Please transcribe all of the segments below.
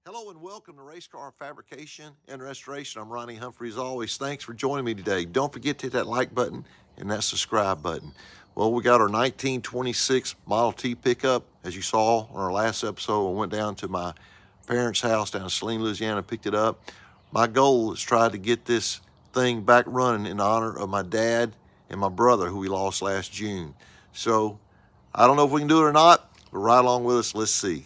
Hello and welcome to Race Car Fabrication and Restoration. I'm Ronnie Humphrey. As always, thanks for joining me today. Don't forget to hit that like button and that subscribe button. Well, we got our 1926 Model T pickup. As you saw on our last episode, I went down to my parents' house down in Saline, Louisiana, picked it up. My goal is to try to get this thing back running in honor of my dad and my brother, who we lost last June. So I don't know if we can do it or not, but right along with us, let's see.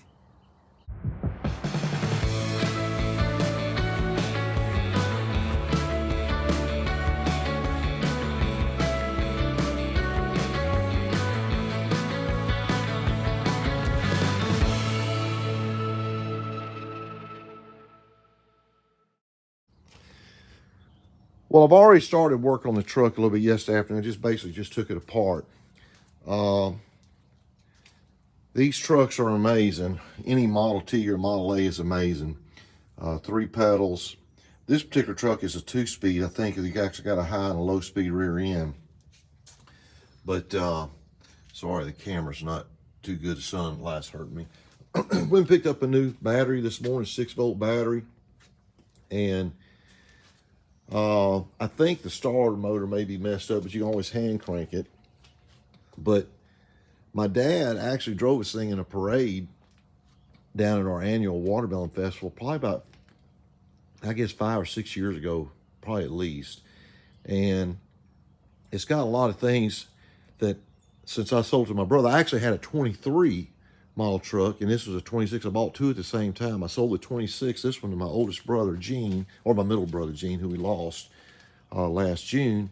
Well, I've already started working on the truck a little bit yesterday afternoon. I just basically just took it apart. These trucks are amazing. Any Model T or Model A is amazing. 3 pedals. This particular truck is a 2-speed. I think you actually got a high and a low speed rear end. But sorry, the camera's not too good. The sunlight's hurting me. We picked up a new battery this morning, 6-volt battery, and I think the starter motor may be messed up, but you can always hand crank it. But my dad actually drove this thing in a parade down at our annual watermelon festival, probably about, I guess, 5 or 6 years ago, probably at least. And it's got a lot of things that, since I sold to my brother, I actually had a 23 model truck, and this was a 26. I bought 2 at the same time. I sold the 26, this one, to my oldest brother, Gene, or my middle brother, Gene, who we lost last June.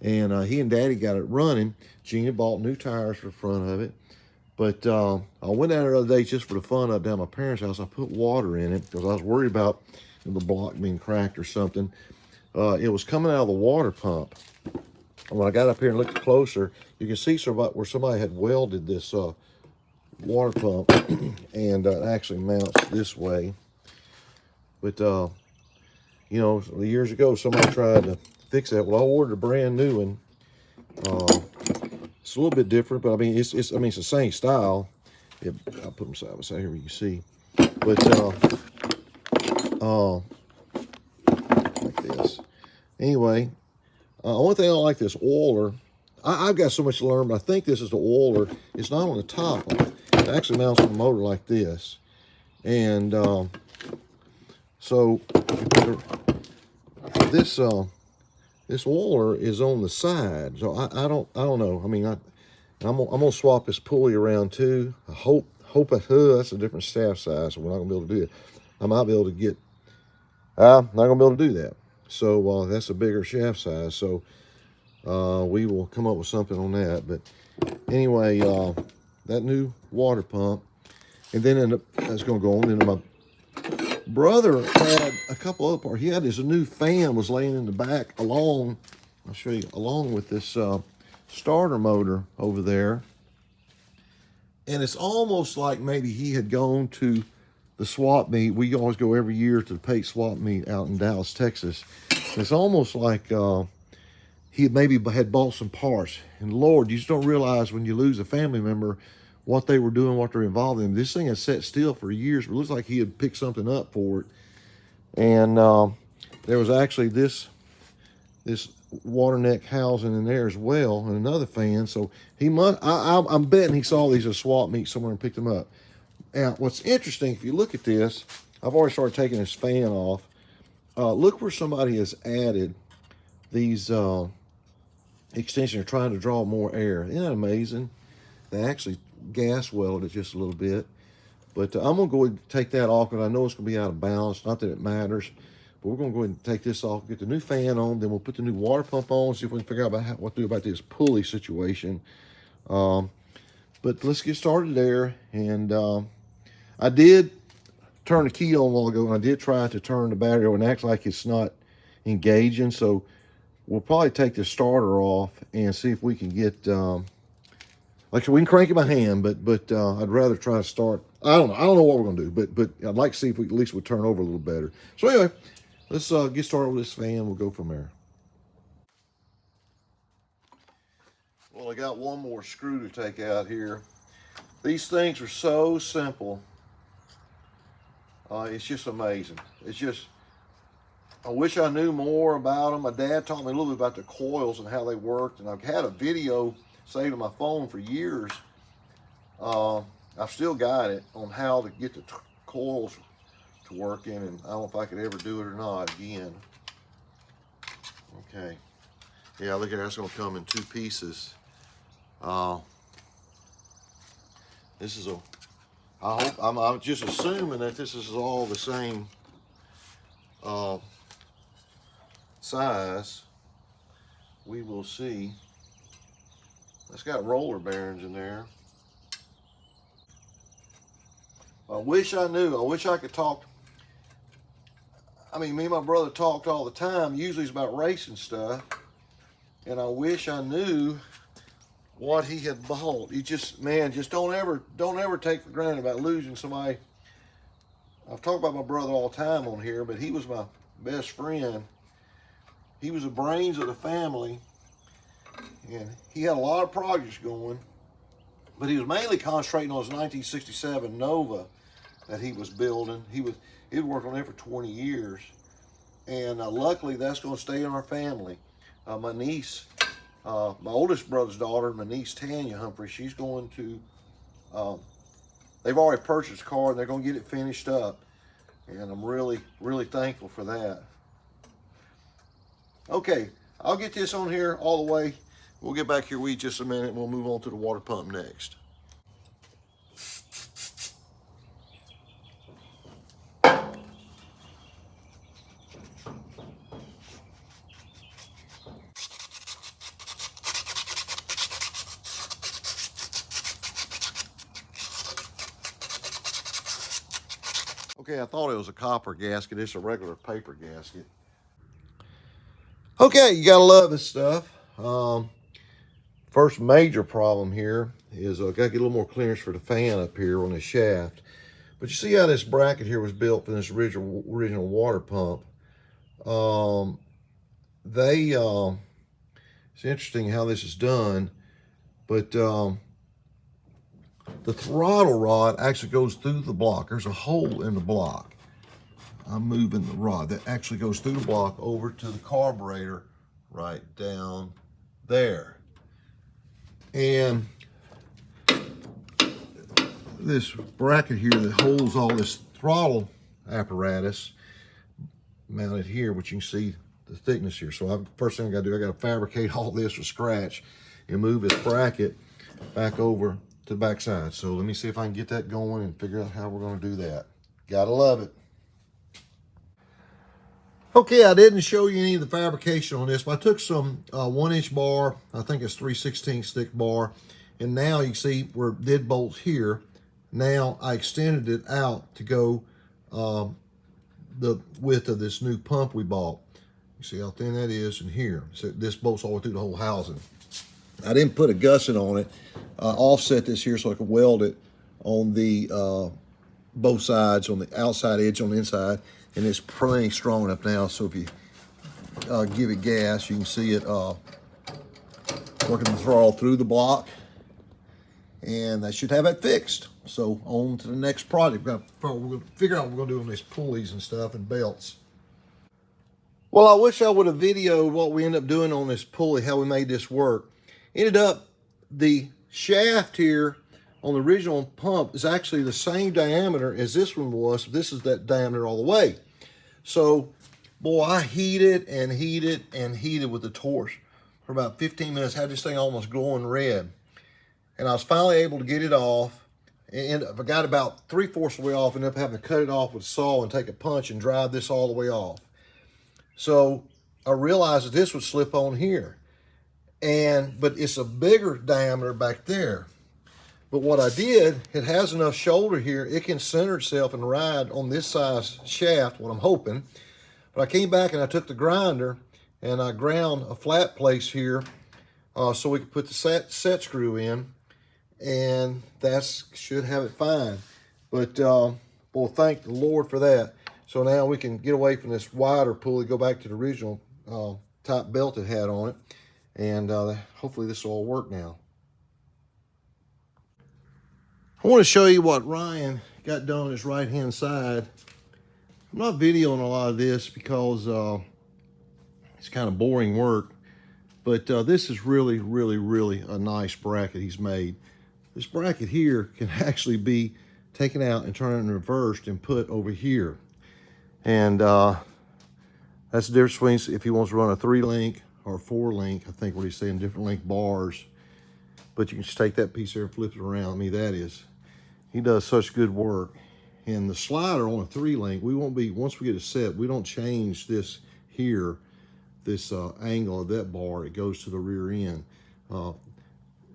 And he and Daddy got it running. Gene had bought new tires for the front of it. But I went down there the other day just for the fun of down at my parents' house. I put water in it because I was worried about the block being cracked or something. It was coming out of the water pump. And when I got up here and looked closer, you can see where somebody had welded this water pump, and it actually mounts this way. But you know, years ago somebody tried to fix that. Well, I ordered a brand new one. It's a little bit different, but I mean it's the same style. I'll put them side by side here where you can see. But like this. Anyway, one thing I like this oiler. I've got so much to learn, but I think this is the oiler. It's not on the top. It actually mounts on the motor like this, and so this this oiler is on the side. So I don't know. I mean, I'm gonna swap this pulley around too. I hope that's a different shaft size, so we're not gonna be able to do it. I might be able to get. I'm not gonna be able to do that. So that's a bigger shaft size. So we will come up with something on that. But anyway, that new water pump, and then that's gonna go on into my brother had a couple other parts. He had his new fan was laying in the back along. I'll show you, along with this starter motor over there. And it's almost like maybe he had gone to the swap meet. We always go every year to the Pate swap meet out in Dallas, Texas. And it's almost like he maybe had bought some parts. And Lord, you just don't realize when you lose a family member what they were doing, what they're involved in. This thing has sat still for years, but it looks like he had picked something up for it. And there was actually this water neck housing in there as well, and another fan. So he must. I'm betting he saw these at a swap meet somewhere and picked them up. Now, what's interesting, if you look at this, I've already started taking this fan off. Look where somebody has added these extensions. They're trying to draw more air. Isn't that amazing? They actually gas welded it just a little bit. But I'm going to go ahead and take that off because I know it's going to be out of balance. Not that it matters. But we're going to go ahead and take this off, get the new fan on, then we'll put the new water pump on, see if we can figure out what to do about this pulley situation. But let's get started there. And I did turn the key on a while ago, and I did try to turn the battery on, and it acts like it's not engaging. So we'll probably take the starter off and see if we can get, like, we can crank it by hand, but I'd rather try to start. I don't know what we're gonna do, but I'd like to see if we at least would turn over a little better. So anyway, let's get started with this fan. We'll go from there. Well, I got one more screw to take out here. These things are so simple. It's just amazing. It's just, I wish I knew more about them. My dad taught me a little bit about the coils and how they worked, and I've had a video saved on my phone for years. I've still got it on how to get the coils to working, and I don't know if I could ever do it or not again. Okay. Yeah, look at that. That's going to come in 2 pieces. This is I'm just assuming that this is all the same size. We will see. It's got roller bearings in there. I wish I knew. I wish I could talk. I mean, me and my brother talked all the time. Usually it's about racing stuff. And I wish I knew what he had bought. You just, man, just don't ever take for granted about losing somebody. I've talked about my brother all the time on here, but he was my best friend. He was the brains of the family, and he had a lot of projects going, but he was mainly concentrating on his 1967 Nova that he was building. He'd worked on it for 20 years, and luckily that's going to stay in our family. My niece, my oldest brother's daughter, my niece Tanya Humphrey, she's going to, they've already purchased a car and they're going to get it finished up. And I'm really, really thankful for that. Okay, I'll get this on here all the way. We'll get back here with just a minute and we'll move on to the water pump next. Okay, I thought it was a copper gasket. It's a regular paper gasket. Okay, you gotta love this stuff. First major problem here is I gotta get a little more clearance for the fan up here on the shaft. But you see how this bracket here was built for this original water pump. It's interesting how this is done, but the throttle rod actually goes through the block. There's a hole in the block. I'm moving the rod that actually goes through the block over to the carburetor right down there. And this bracket here that holds all this throttle apparatus mounted here, which you can see the thickness here. So first thing I gotta do, I gotta fabricate all this from scratch and move this bracket back over to the back side. So let me see if I can get that going and figure out how we're gonna do that. Gotta love it. Okay, I didn't show you any of the fabrication on this, but I took some 1-inch bar, I think it's 3/16 thick bar, and now you can see where dead bolts here. Now I extended it out to go the width of this new pump we bought. You see how thin that is in here. So this bolts all the way through the whole housing. I didn't put a gusset on it. Offset this here so I could weld it on the both sides, on the outside edge, on the inside. And it's plenty strong enough now, so if you give it gas, you can see it working the throttle through the block, and that should have it fixed. So on to the next project. We're going to figure out what we're going to do on these pulleys and stuff and belts. Well, I wish I would have videoed what we ended up doing on this pulley, how we made this work. Ended up, the shaft here on the original pump is actually the same diameter as this one was. This is that diameter all the way. So, boy, I heated and heated and heated with the torch for about 15 minutes. Had this thing almost glowing red. And I was finally able to get it off. And I got about 3/4 of the way off, ended up having to cut it off with a saw and take a punch and drive this all the way off. So I realized that this would slip on here. But it's a bigger diameter back there. But what I did, it has enough shoulder here, it can center itself and ride on this size shaft, what I'm hoping. But I came back and I took the grinder and I ground a flat place here so we could put the set screw in, and that should have it fine. But boy, thank the Lord for that. So now we can get away from this wider pulley, go back to the original type belt it had on it, and hopefully this will all work now. I want to show you what Ryan got done on his right-hand side. I'm not videoing a lot of this because it's kind of boring work, but this is really, really, really a nice bracket he's made. This bracket here can actually be taken out and turned and reversed and put over here. And that's the difference between if he wants to run a 3-link or a 4-link, I think what he's saying, different link bars. But you can just take that piece there and flip it around. I mean, he does such good work. And the slider on a 3-link, we won't be, once we get it set, we don't change this here, this angle of that bar. It goes to the rear end.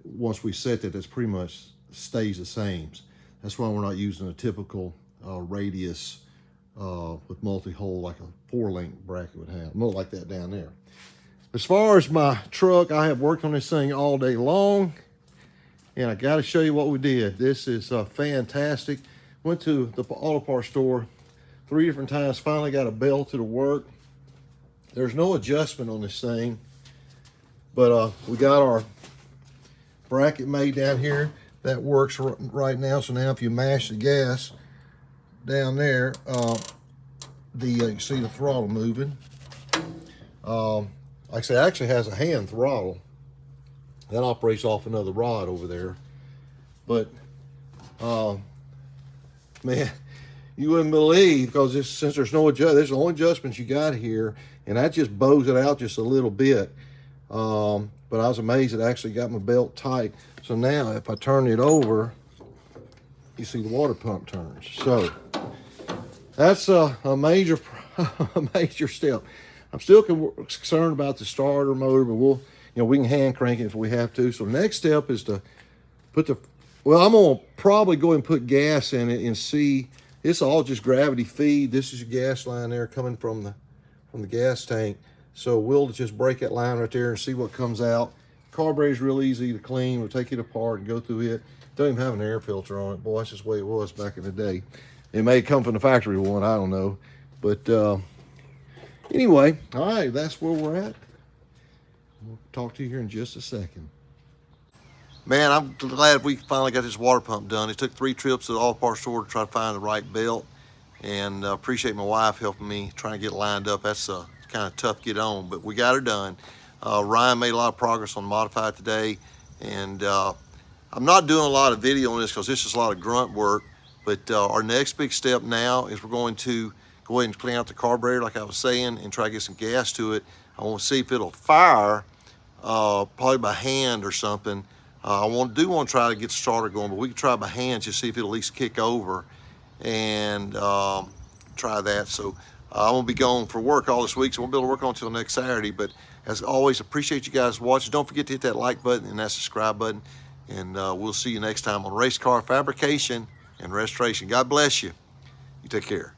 Once we set that, that's pretty much stays the same. That's why we're not using a typical radius with multi-hole like a 4-link bracket would have. More like that down there. As far as my truck, I have worked on this thing all day long. And I got to show you what we did. This is fantastic. Went to the auto parts store 3 different times. Finally got a belt to work. There's no adjustment on this thing. But we got our bracket made down here. That works right now. So now if you mash the gas down there, you can see the throttle moving. Like I say, it actually has a hand throttle. That operates off another rod over there. But, man, you wouldn't believe, because since there's no adjustment, there's the only adjustments you got here, and that just bows it out just a little bit. But I was amazed it actually got my belt tight. So now if I turn it over, you see the water pump turns. So that's a major, a major step. I'm still concerned about the starter motor, but we can hand crank it if we have to. So the next step is to put I'm gonna probably go and put gas in it and see. It's all just gravity feed. This is your gas line there coming from the gas tank. So we'll just break that line right there and see what comes out. Carburetor is real easy to clean. We'll take it apart and go through it. Don't even have an air filter on it. Boy, that's just the way it was back in the day. It may come from the factory one, I don't know. But anyway, all right, that's where we're at. We'll talk to you here in just a second. Man, I'm glad we finally got this water pump done. It took 3 trips to the auto parts store to try to find the right belt. And appreciate my wife helping me trying to get it lined up. That's kind of tough to get on, but we got her done. Ryan made a lot of progress on Modifed today. And I'm not doing a lot of video on this because this is a lot of grunt work. But our next big step now is we're going to go ahead and clean out the carburetor, like I was saying, and try to get some gas to it. I want to see if it'll fire, probably by hand or something. I want to try to get the starter going, but we can try by hand just see if it'll at least kick over and try that. So I'm going to be gone for work all this week, so we'll be able to work on until next Saturday. But as always, appreciate you guys watching. Don't forget to hit that like button and that subscribe button. And we'll see you next time on Race Car Fabrication and Restoration. God bless you. You take care.